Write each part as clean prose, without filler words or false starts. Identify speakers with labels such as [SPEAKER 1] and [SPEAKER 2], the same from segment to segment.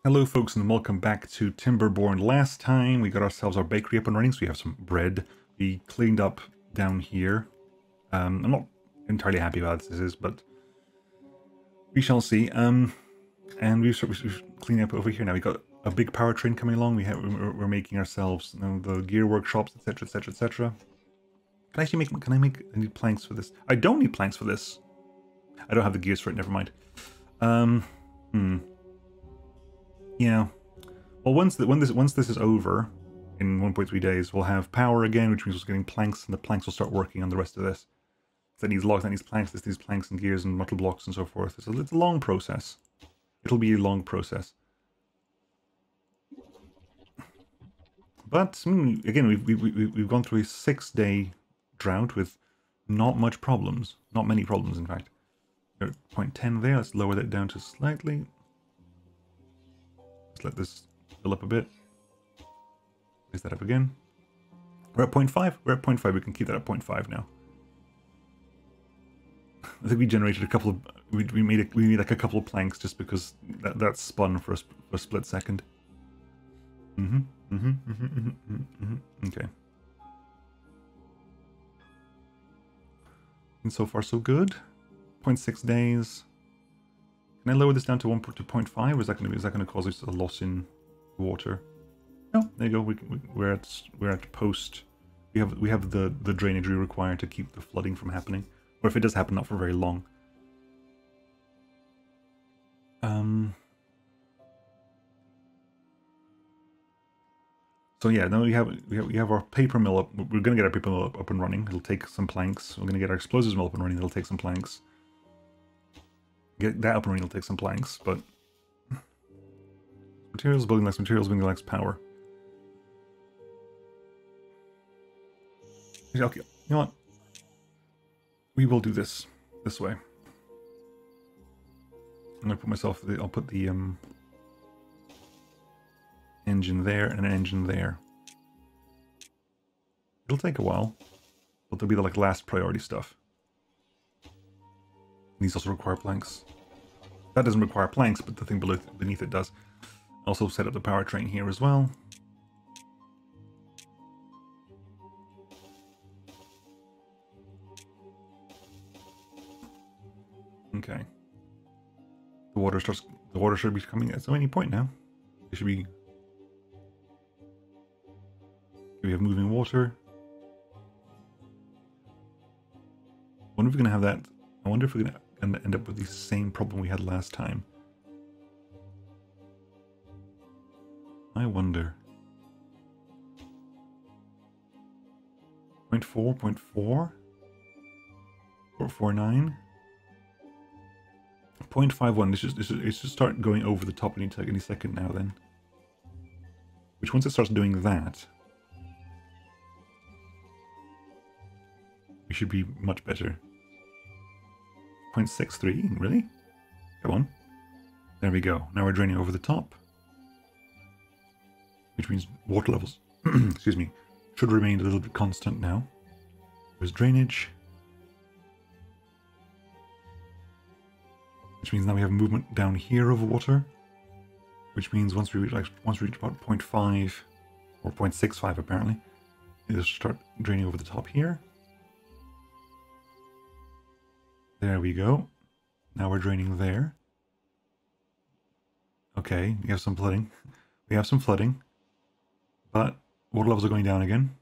[SPEAKER 1] Hello folks and welcome back to Timberborn. Last time we got ourselves our bakery up and running, so we have some bread. We cleaned up down here. I'm not entirely happy about this is, but we shall see. And we've cleaned up over here now. We got a big power train coming along. We're making ourselves, you know, the gear workshops, etc, etc, etc. I need planks for this. I don't need planks for this. I don't have the gears for it, never mind. Yeah. Well, once this is over, in 1.3 days, we'll have power again, which means we're getting planks, and the planks will start working on the rest of this. That needs logs, that needs planks, this needs planks and gears and metal blocks and so forth. It's a long process. It'll be a long process. But again, we've gone through a 6-day drought with not much problems, not many problems, in fact. We're at 0.10 there. Let's lower that down to slightly. Let's let this fill up a bit. Raise that up again. We're at 0.5. We're at 0.5. We can keep that at 0.5 now. I think we generated a couple of. We made like a couple of planks just because that spun for a split second. Okay. And so far so good. 0.6 days. Can I lower this down to 0.5? Or is that going to cause us a loss in water? No, there you go. We're at post. We have the drainage we require to keep the flooding from happening, or if it does happen, not for very long. So yeah, now we have our paper mill up. We're going to get our paper mill up and running. It'll take some planks. We're going to get our explosives mill up and running. It'll take some planks. Get that up and running will take some planks, but materials building lacks power. Okay, you know what? We will do this way. I'm gonna put myself. I'll put the engine there and an engine there. It'll take a while, but they'll be the last priority stuff. These also require planks. That doesn't require planks, but the thing beneath it does. Also set up the power train here as well. Okay. The water should be coming at any point now. It should be. We have moving water. I wonder if we're gonna have that. I wonder if we're gonna end up with the same problem we had last time. I wonder. 0.4, 0.4, 0.49, 0.51. It should start going over the top any second now. Then, which once it starts doing that, we should be much better. 0.63, really? Come on. There we go. Now we're draining over the top. Which means water levels, excuse me, should remain a little bit constant now. There's drainage. Which means now we have movement down here of water. Which means once we reach about 0.5 or 0.65 apparently, it'll start draining over the top here. There we go. Now we're draining there. Okay, we have some flooding. We have some flooding. But water levels are going down again.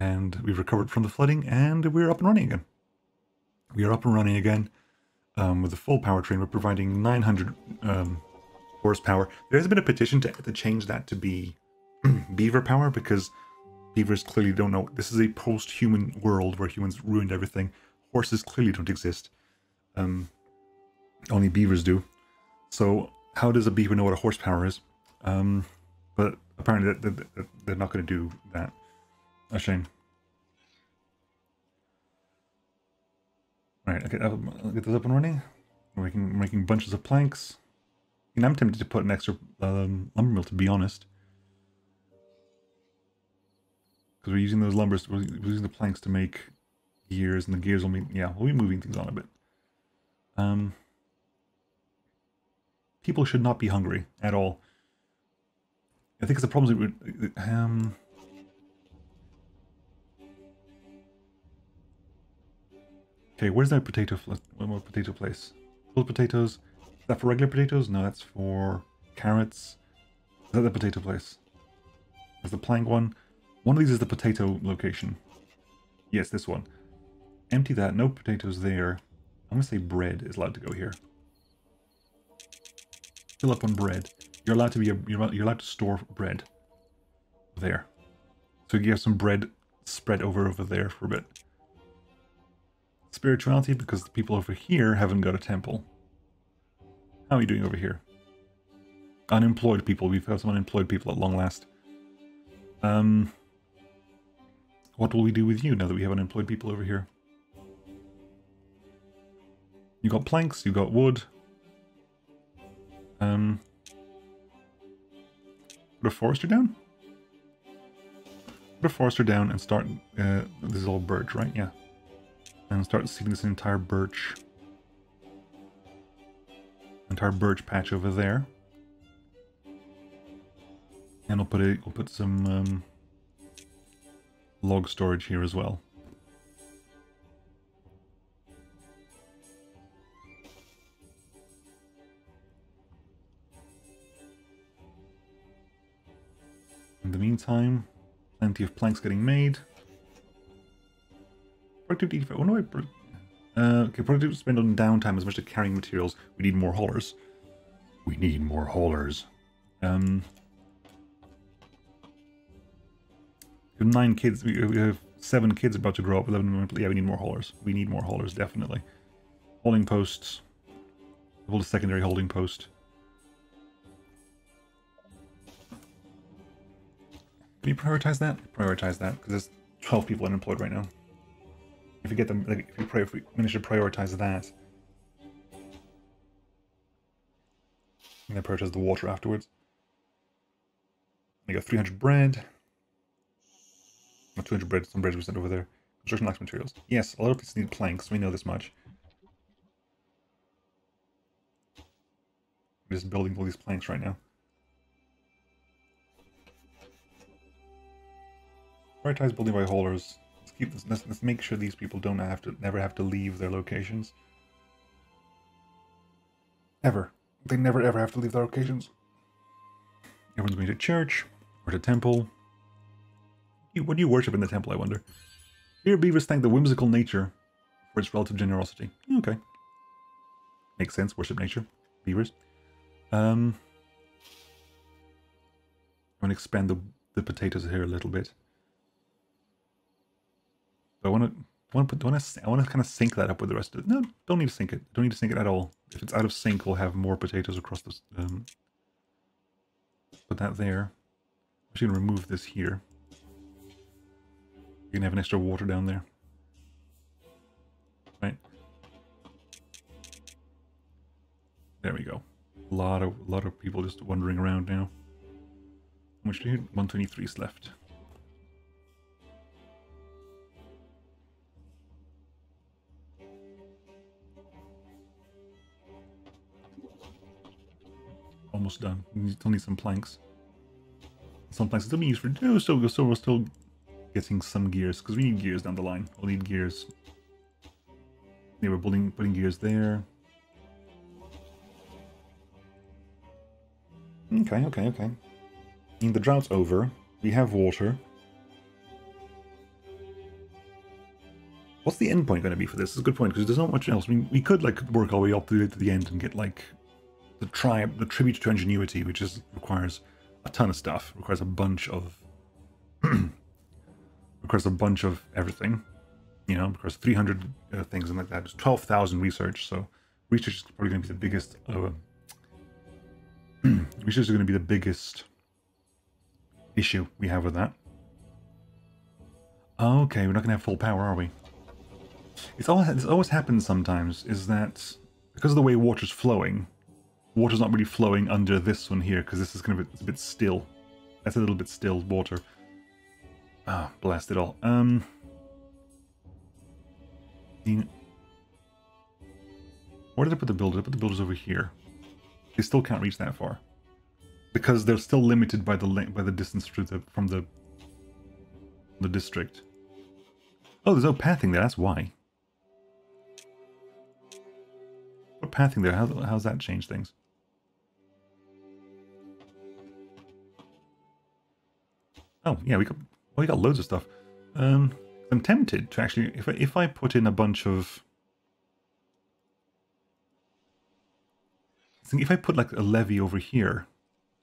[SPEAKER 1] And we've recovered from the flooding and we're up and running again. We are up and running again with the full power train. We're providing 900 horsepower. There has been a petition to change that to be Beaver power because Beavers clearly don't know. This is a post-human world where humans ruined everything. Horses clearly don't exist. Only beavers do. So how does a beaver know what a horsepower is? But apparently they're not going to do that. A shame. Right, okay, I'll get this up and running. We're making bunches of planks. And I'm tempted to put an extra lumber mill, to be honest. Because we're using those lumbers, we're using the planks to make gears, and the gears will be, yeah, we'll be moving things on a bit. People should not be hungry at all. I think it's the problem with, okay, where's that potato, one more potato place? Those potatoes, is that for regular potatoes? No, that's for carrots. Is that the potato place? There's the plank one. One of these is the potato location. Yes, this one. Empty that, no potatoes there. I'm gonna say bread is allowed to go here. Fill up on bread. You're allowed to be you're allowed to store bread there. So you have some bread spread over there for a bit. Spirituality, because the people over here haven't got a temple. How are you doing over here? Unemployed people. We've got some unemployed people at long last. What will we do with you now that we have unemployed people over here? You got planks, you got wood. Put a forester down? Put a forester down and start, this is all birch, right? Yeah. And start seeding this entire birch patch over there. And we'll put some log storage here as well. In the meantime, plenty of planks getting made. Productivity, what do I... okay, productivity spend on downtime as much as carrying materials. We need more haulers. We need more haulers. We have 9 kids. We have 7 kids about to grow up. 11. Yeah, we need more haulers. We need more haulers, definitely. Holding posts. Hold a secondary holding post. Can you prioritize that? Prioritize that, because there's 12 people unemployed right now. If you get them, like, if we manage to prioritize that, and then prioritize the water afterwards. I got 300 bread. Not 200 bread, some bread we sent over there. Construction lacks materials. Yes, a lot of places need planks, we know this much. We're just building all these planks right now. Prioritize building by haulers. Let's keep this. Let's make sure these people don't never have to leave their locations. Ever. They never ever have to leave their locations. Everyone's going to church or to temple. What do you worship in the temple, I wonder? Here, Beavers thank the whimsical nature for its relative generosity. Okay. Makes sense. Worship nature. Beavers. I'm going to expand the potatoes here a little bit. But I want to kind of sync that up with the rest of it. No, don't need to sync it. Don't need to sync it at all. If it's out of sync, we'll have more potatoes across this. Put that there. I'm just going to remove this here. You can have an extra water down there. Right. There we go. A lot of people just wandering around now. How much do you need? 123 is left. Almost done. We still need some planks. Some planks still being used for. Oh, so we're still getting some gears because we need gears down the line. We'll need gears. Yeah, we're putting gears there. Okay. I mean, the drought's over. We have water. What's the end point going to be for this? It's a good point because there's not much else. I mean, we could like work our way up to the end and get like the tribute to ingenuity, which requires a ton of stuff. Requires a bunch of requires a bunch of everything. You know, requires 300 things and like that. There's 12,000 research, so research is probably going to be the biggest. Research is going to be the biggest issue we have with that. Okay, we're not going to have full power, are we? This always happens sometimes, is that because of the way water's flowing, water's not really flowing under this one here, because this is kind of it's a bit still. That's a little bit still water. Ah, blast it all. Where did I put the builders? I put the builders over here. They still can't reach that far because they're still limited by the distance from the district. Oh, there's no pathing there. That's why. What pathing there? How's that change things? Oh yeah, we got loads of stuff. I'm tempted to actually, if I put in a bunch of, I think if I put like a levee over here,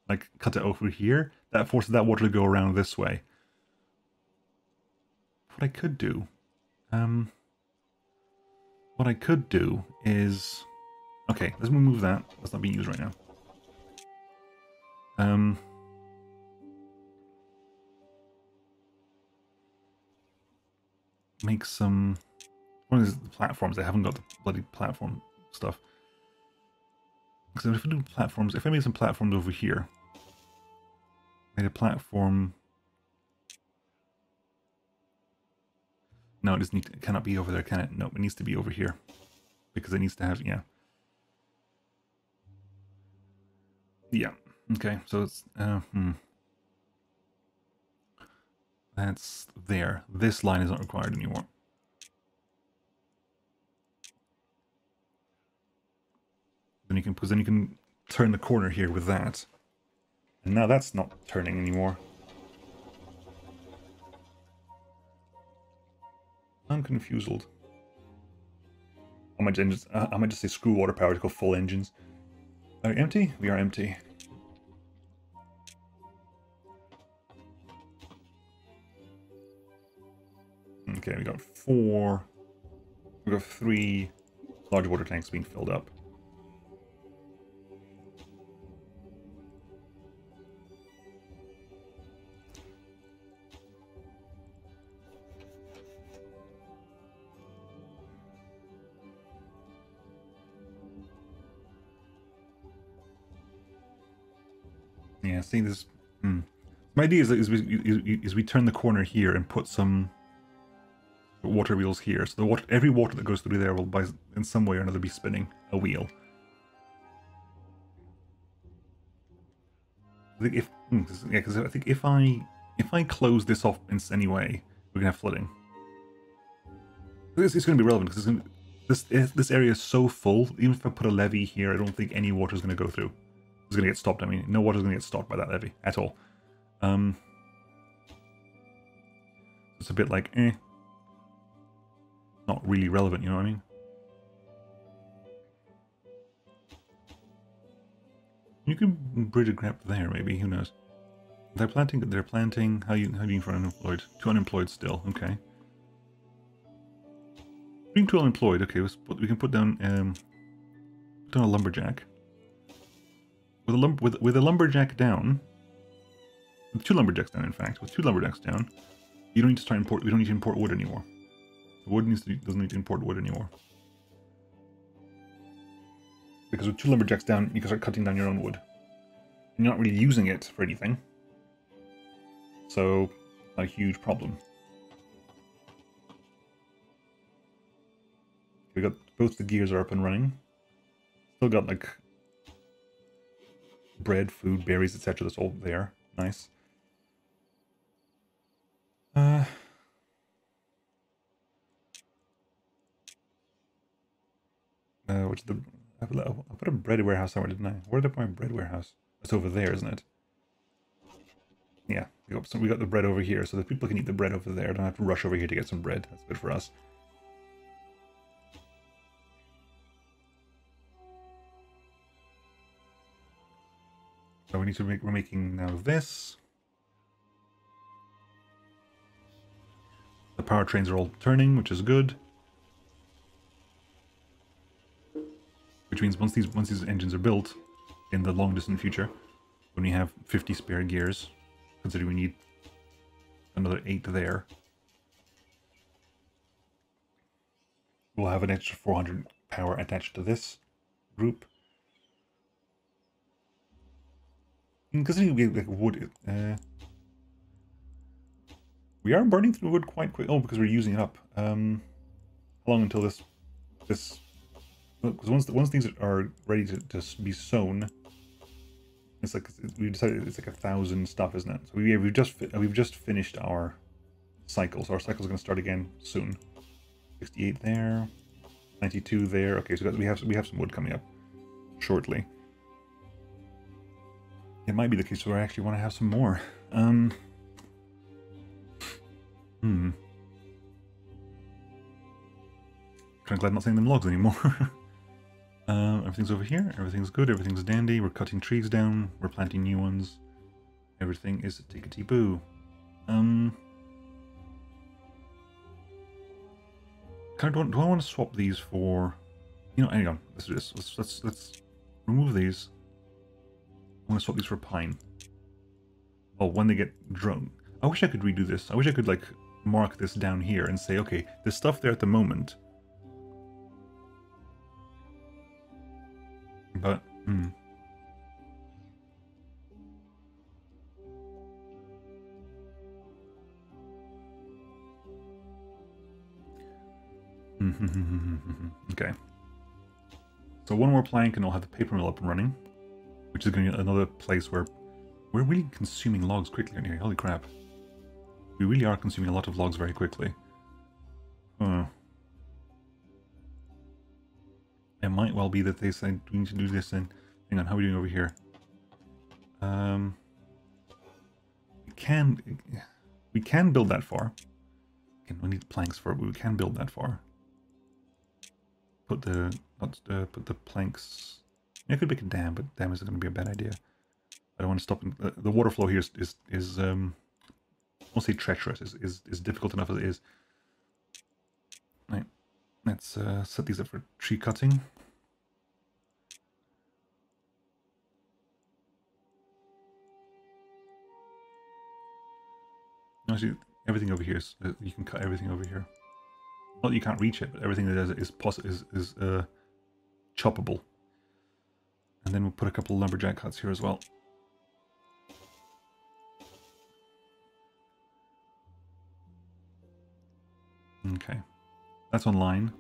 [SPEAKER 1] like cut it over here, that forces that water to go around this way. What I could do, is, okay, let's remove that. That's not being used right now. Make some, one of these platforms. I haven't got the bloody platform stuff. So if I do platforms, if I made some platforms over here, made a platform. No, it cannot be over there, can it? No, it needs to be over here because it needs to have, yeah. Yeah. Okay. So it's that's there. This line is not required anymore. Then you can, because then you can turn the corner here with that. And now that's not turning anymore. I'm confused. I might just say screw water power to go full engines. Are we empty? We are empty. Okay, we got 3 large water tanks being filled up. Yeah, see this. My idea is we turn the corner here and put some water wheels here. So every water that goes through there will, in some way or another, be spinning a wheel. I think because I think if I close this off in any way, we're gonna have flooding. It's going to be relevant because this area is so full. Even if I put a levee here, I don't think any water is going to go through. It's going to get stopped. I mean, no water is going to get stopped by that levee at all. It's a bit like, not really relevant, you know what I mean? You can bridge a gap there, maybe. Who knows? They're planting. They're planting. How you doing for unemployed? 2 unemployed still. Okay. Being 2 unemployed. Okay, we can put down a lumberjack. With a lumberjack down, with 2 lumberjacks down, in fact, with 2 lumberjacks down, you don't need to start import. We don't need to import wood anymore. The wood doesn't need to import wood anymore. Because with 2 lumberjacks down, you can start cutting down your own wood. You're not really using it for anything, so not a huge problem. We got both the gears are up and running. Still got like bread, food, berries, etc. That's all there. Nice. Which the I put a bread warehouse somewhere, didn't I? Where did I put my bread warehouse? It's over there, isn't it? Yeah, we got the bread over here, so the people can eat the bread over there. Don't have to rush over here to get some bread. That's good for us. So we need to make. We're making now this. The power trains are all turning, which is good. Which means once these engines are built, in the long distant future, when we have 50 spare gears, considering we need another 8 there, we'll have an extra 400 power attached to this group. Considering we like wood, we are burning through wood quite quick. Oh, because we're using it up. How long until this because once things are ready to be sown, it's like we decided it's like 1,000 stuff, isn't it? So we've just finished our cycle, so our cycle's going to start again soon. 68 there, 92 there. Okay, so we have some wood coming up shortly. It might be the case where I actually want to have some more. Kind of glad I'm not saying them logs anymore. Everything's over here. Everything's good. Everything's dandy. We're cutting trees down. We're planting new ones. Everything is tickety-boo. Do I want to swap these for... You know, hang on. Let's do this. Let's remove these. I want to swap these for pine. Oh, when they get drone. I wish I could redo this. I wish I could, like, mark this down here and say, okay, there's stuff there at the moment. But, Okay. So one more plank and I'll have the paper mill up and running. Which is going to be another place where we're really consuming logs quickly in here. Holy crap. We really are consuming a lot of logs very quickly. It might well be that they say we need to do this and... Hang on, how are we doing over here? We can build that far. Again, we need planks for it, but we can build that far. Put the planks... I could make a dam, but dam is going to be a bad idea. I don't want to stop... The water flow here is I won't say treacherous, is difficult enough as it is. Right, let's set these up for tree cutting. Actually, everything over here is... you can cut everything over here. Not that you can't reach it, but everything that is choppable. And then we'll put a couple of lumberjack huts here as well. Okay, that's online.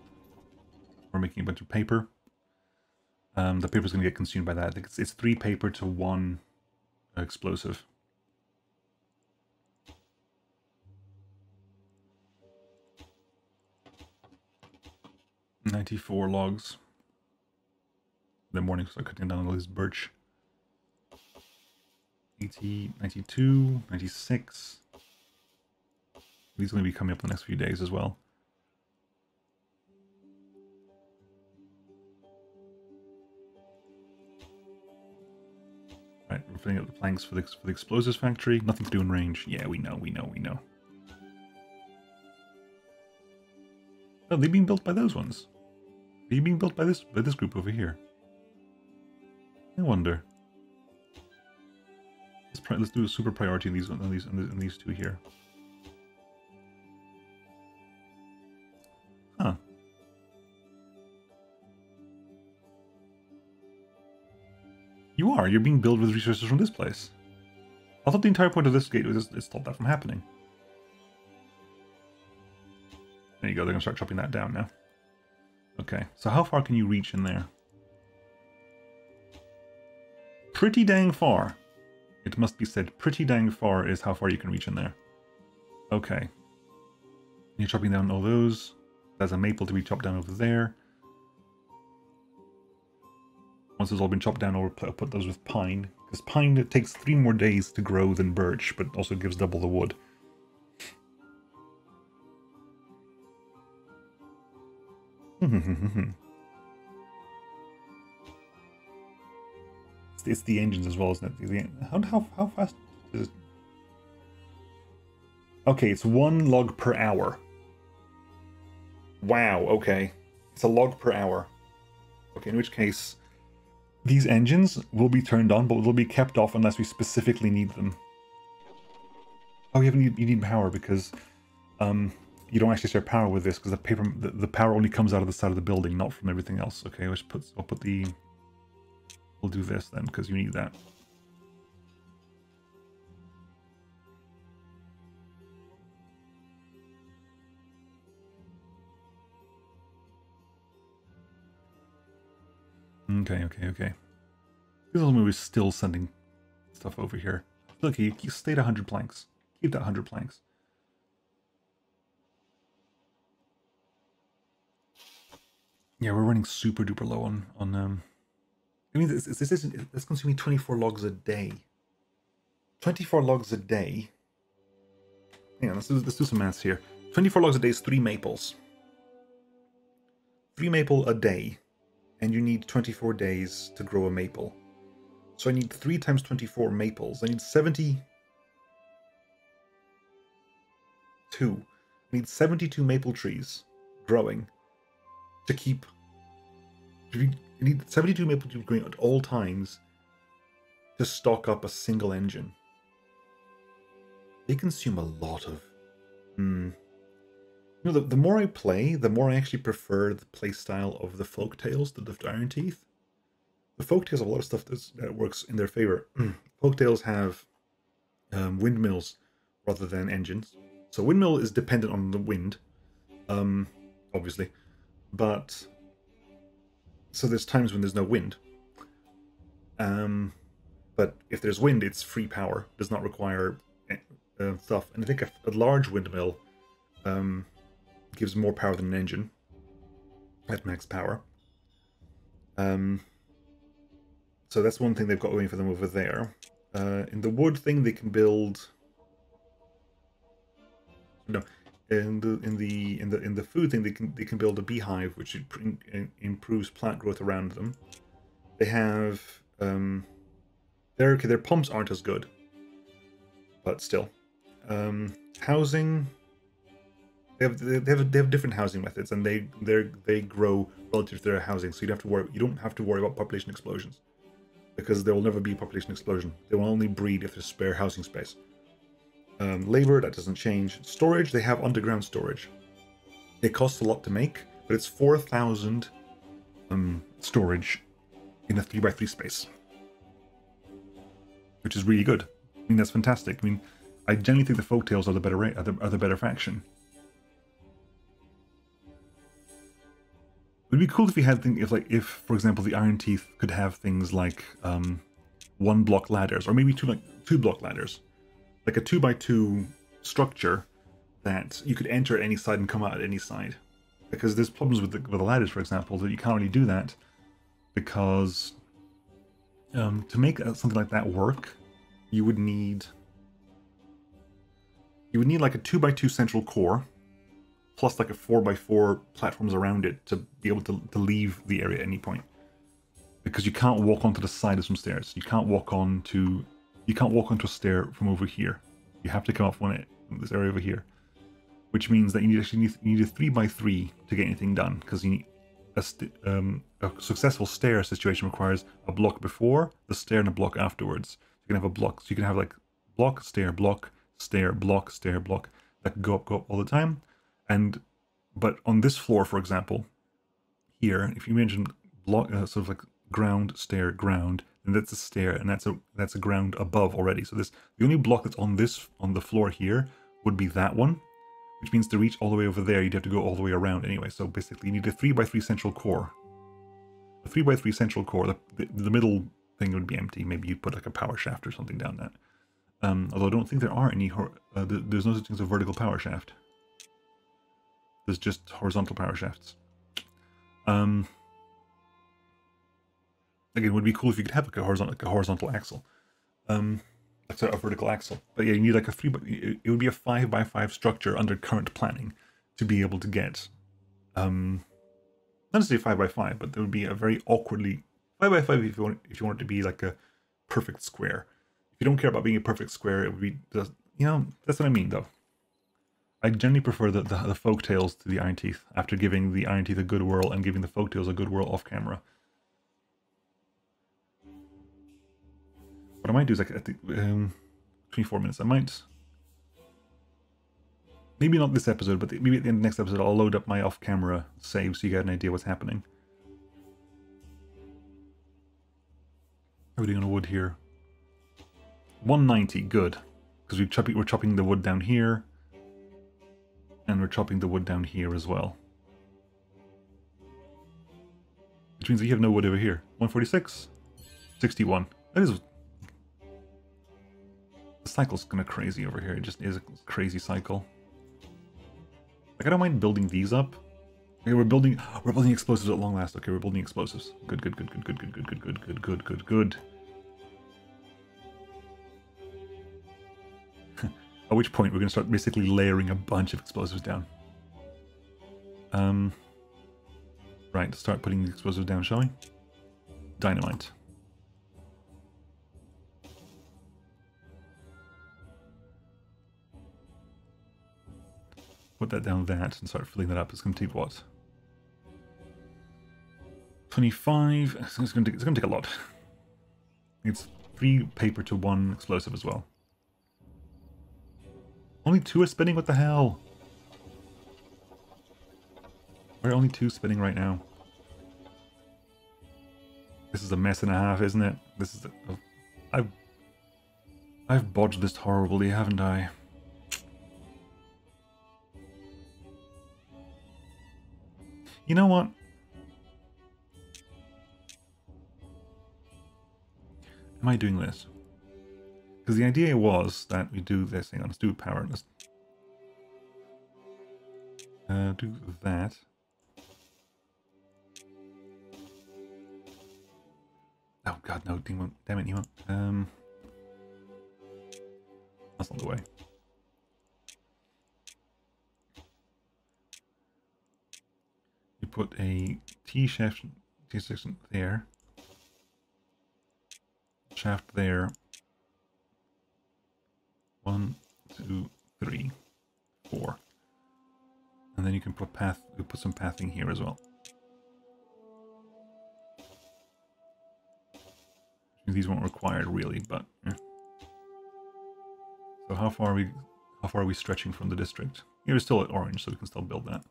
[SPEAKER 1] We're making a bunch of paper. The paper's going to get consumed by that. I think it's 3 paper to 1 explosive. $94 logs. The morning, so I cutting down all this birch. 80, 92, 96. These are going to be coming up in the next few days as well. Right, we're filling up the planks for the explosives factory. Nothing to do in range. Yeah, we know. Oh, they're being built by those ones. Are you being built by this group over here? I wonder. Let's do a super priority on these 2 here. Huh. You're being built with resources from this place. I thought the entire point of this gate was to stop that from happening. There you go, they're going to start chopping that down now. Okay, so how far can you reach in there? Pretty dang far. It must be said, pretty dang far is how far you can reach in there. Okay. You're chopping down all those. There's a maple to be chopped down over there. Once it's all been chopped down, I'll put those with pine. Because pine, it takes 3 more days to grow than birch, but also gives double the wood. It's the engines as well, isn't it? How fast is it? Okay, it's 1 log per hour. Wow, okay. It's a log per hour. Okay, in which case, these engines will be turned on, but will be kept off unless we specifically need them. Oh, you need power because you don't actually share power with this because the power only comes out of the side of the building, not from everything else. Okay, we'll do this then because you need that. Okay. This is maybe still sending stuff over here. Look, you stayed at 100 planks. Keep that 100 planks. Yeah, we're running super duper low on I mean, this consuming 24 logs a day. 24 logs a day. Yeah, let's do some maths here. 24 logs a day is 3 maples. 3 maple a day, and you need 24 days to grow a maple. So I need 3 times 24 maples. I need 72. I need 72 maple trees growing to keep. You need 72 maple trees growing at all times to stock up a single engine. They consume a lot of. You know, the more I play, the more I actually prefer the playstyle of the Folktails to the Iron Teeth. The Folktails have a lot of stuff that works in their favor. Folktails have windmills rather than engines. So windmill is dependent on the wind, obviously. But so there's times when there's no wind. But if there's wind, it's free power. Does not require stuff. And I think a large windmill gives more power than an engine at max power. So that's one thing they've got going for them over there. In the wood thing, they can build. No, in the food thing, they can build a beehive, which improves plant growth around them. They have their pumps aren't as good, but still, housing. They have different housing methods, and they grow relative to their housing. So you don't have to worry about population explosions, because there will never be a population explosion. They will only breed if there's spare housing space. Labor, that doesn't change. Storage, they have underground storage. It costs a lot to make, but it's 4,000 storage in a 3x3 space, which is really good. I mean, that's fantastic. I mean, I generally think the Folktails are the better faction. It would be cool if you had things if for example the Iron Teeth could have things like 1-block ladders, or maybe 2-block ladders, like a 2x2 structure that you could enter at any side and come out at any side. Because there's problems with the ladders, for example, that you can't really do that because to make something like that work, you would need like a 2x2 central core, plus like a 4x4 platforms around it to be able to leave the area at any point. Because you can't walk onto the side of some stairs. You can't walk onto a stair from over here. You have to come up from this area over here. Which means that you need a 3x3 to get anything done, because you need a successful stair situation requires a block before the stair and a block afterwards. You can have a block, so you can have like block, stair, block, stair, block, stair, block that can go up all the time. But on this floor, for example, here, if you imagine block, sort of like ground, stair, ground, then that's a stair, and that's a ground above already. So the only block that's on the floor here would be that one, which means to reach all the way over there, you'd have to go all the way around anyway. So basically, you need a 3x3 central core. A 3x3 central core. The middle thing would be empty. Maybe you'd put like a power shaft or something down that. Although I don't think there are any. There's no such thing as a vertical power shaft. There's just horizontal power shafts. Again, it would be cool if you could have like a horizontal axle. Like a vertical axle. But yeah, you need like it would be a 5x5 structure under current planning to be able to get not necessarily 5x5, but there would be a very awkwardly 5x5 if you want it to be like a perfect square. If you don't care about being a perfect square, it would be just, that's what I mean though. I generally prefer the Folktails to the Iron Teeth, after giving the Iron Teeth a good whirl and giving the Folktails a good whirl off camera. What I might do is like at the 24 minutes, I might, maybe not this episode, but maybe at the end of the next episode, I'll load up my off-camera save so you get an idea what's happening. How are we doing on wood here? 190, good, because we're chopping the wood down here, and we're chopping the wood down here as well. Which means that you have no wood over here. 146, 61. That is... The cycle's kind of crazy over here. It just is a crazy cycle. Like, I don't mind building these up. Okay, we're building explosives at long last. Okay, we're building explosives. Good, good, good, good, good, good, good, good, good, good, good, good, good. At which point we're going to start basically layering a bunch of explosives down. Right, start putting the explosives down, shall we? Dynamite. Put that down that and start filling that up. It's going to take what? 25. It's going to take a lot. It's 3 paper to 1 explosive as well. Only 2 are spinning? What the hell? Why are only 2 spinning right now? This is a mess and a half, isn't it? This is I've bodged this horribly, haven't I? You know what? Am I doing this? Because the idea was that we do this. Hang on, let's do power. Let's do that. Oh god, no, damn it, Nemo. That's not the way. You put a T shaft section there. Shaft there. 1, 2, 3, 4. And then you can put some pathing here as well. These weren't required really, but yeah. So how far are we stretching from the district? We're still at orange, so we can still build that.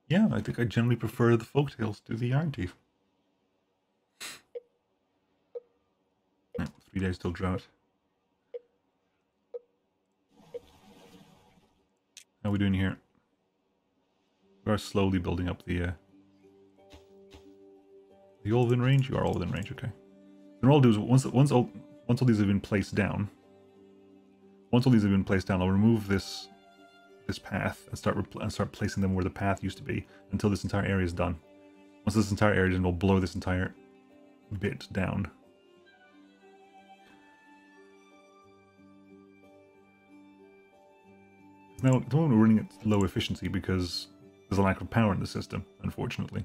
[SPEAKER 1] Yeah, I think I generally prefer the Folktails to the Iron Teeth. 3 days till drought. How are we doing here? We are slowly building up the all within range. You are all within range, okay. And what I'll do is once all these have been placed down. Once all these have been placed down, I'll remove this path and start placing them where the path used to be until this entire area is done. Once this entire area is done, we'll blow this entire bit down. Now, at the moment we're running at low efficiency because there's a lack of power in the system, unfortunately.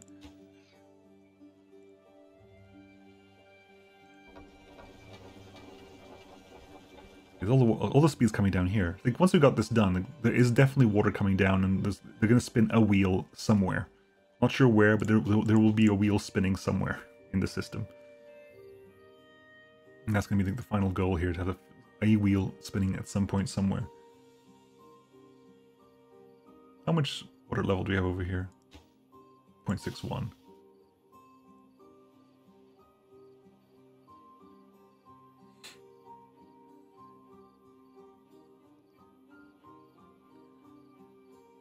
[SPEAKER 1] All the speed's coming down here. Like, once we got this done, there is definitely water coming down, and they're going to spin a wheel somewhere. Not sure where, but there will be a wheel spinning somewhere in the system. And that's going to be the final goal here, to have a wheel spinning at some point somewhere. How much water level do we have over here? 0.61.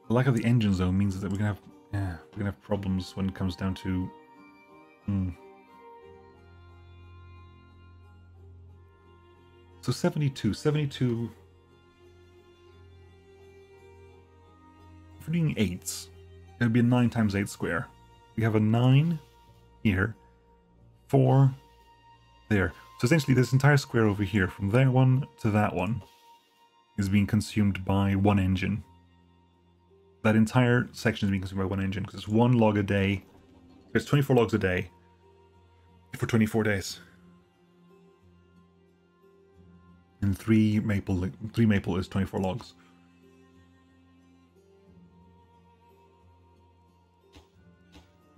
[SPEAKER 1] The lack of the engine zone means that we're gonna have problems when it comes down to. So 72. If we're doing 8s, it would be a 9 times 8 square. We have a 9 here, 4 there. So essentially, this entire square over here, from that one to that one, is being consumed by 1 engine. That entire section is being consumed by 1 engine, because it's 1 log a day. There's 24 logs a day for 24 days. And 3 maple is 24 logs.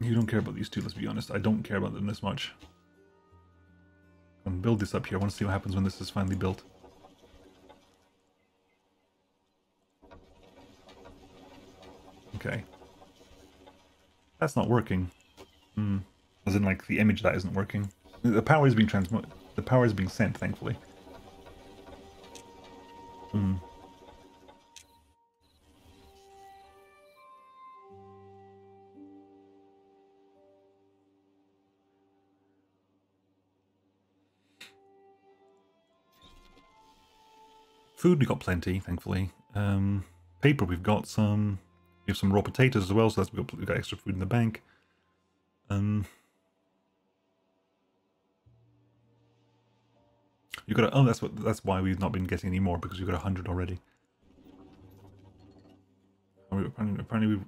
[SPEAKER 1] You don't care about these two, let's be honest. I don't care about them this much. I'm gonna build this up here. I want to see what happens when this is finally built. Okay. That's not working. As in, like, the image that isn't working. The power is being the power is being sent, thankfully. Hmm. Food, we got plenty, thankfully. Paper, we've got some. We have some raw potatoes as well, so we've got extra food in the bank. You got oh, that's why we've not been getting any more, because we've got 100 already. Apparently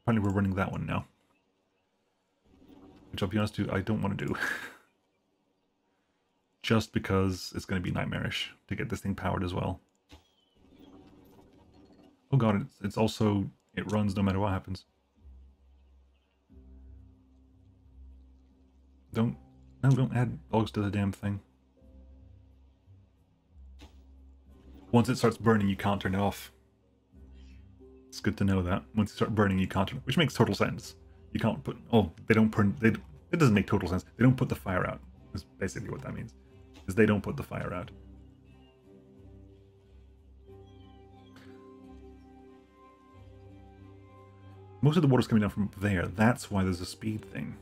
[SPEAKER 1] we're running that one now, which I'll be honest with you, I don't want to do. Just because it's going to be nightmarish to get this thing powered as well. Oh god, it's also, it runs no matter what happens. Don't add logs to the damn thing. Once it starts burning, you can't turn it off. It's good to know that. Once you start burning, you can't turn it, which makes total sense. You can't put, oh, they don't burn, it doesn't make total sense. They don't put the fire out, is basically what that means. Is they don't put the fire out. Most of the water's coming down from there. That's why there's a speed thing.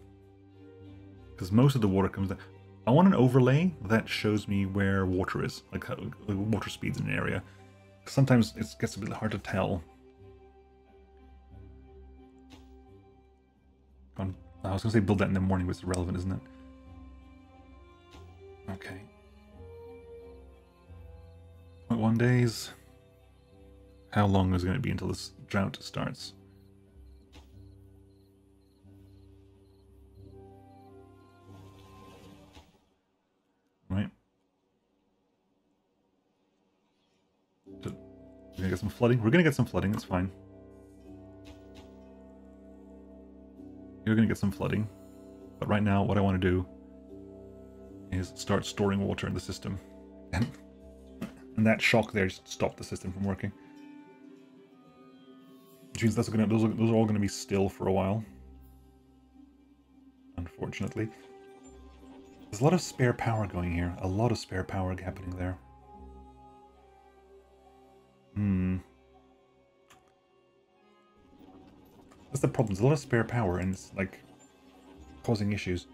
[SPEAKER 1] Because most of the water comes down. I want an overlay that shows me where water is, like how the water speeds in an area. Sometimes it gets a bit hard to tell. I was going to say build that in the morning, but it's irrelevant, isn't it? Okay. 0.1 days. How long is it going to be until this drought starts? Right. We're gonna get some flooding. We're gonna get some flooding, that's fine. You're gonna get some flooding. But right now, what I want to do is start storing water in the system. And that shock there just stopped the system from working. Which means those are all gonna be still for a while. Unfortunately. There's a lot of spare power going here. A lot of spare power happening there. That's the problem. There's a lot of spare power and it's like causing issues.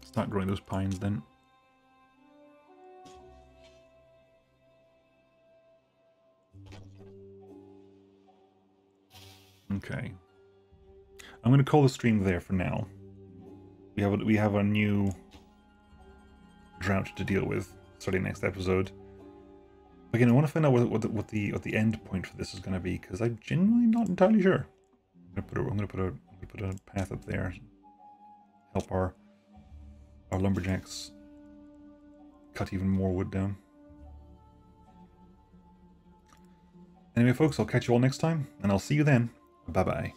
[SPEAKER 1] Start growing those pines then. Okay. I'm going to call the stream there for now. We have a new drought to deal with starting next episode. Again, I want to find out what the end point for this is going to be, because I'm genuinely not entirely sure. I'm going to put a path up there. Help our lumberjacks cut even more wood down. Anyway, folks, I'll catch you all next time, and I'll see you then. Bye-bye.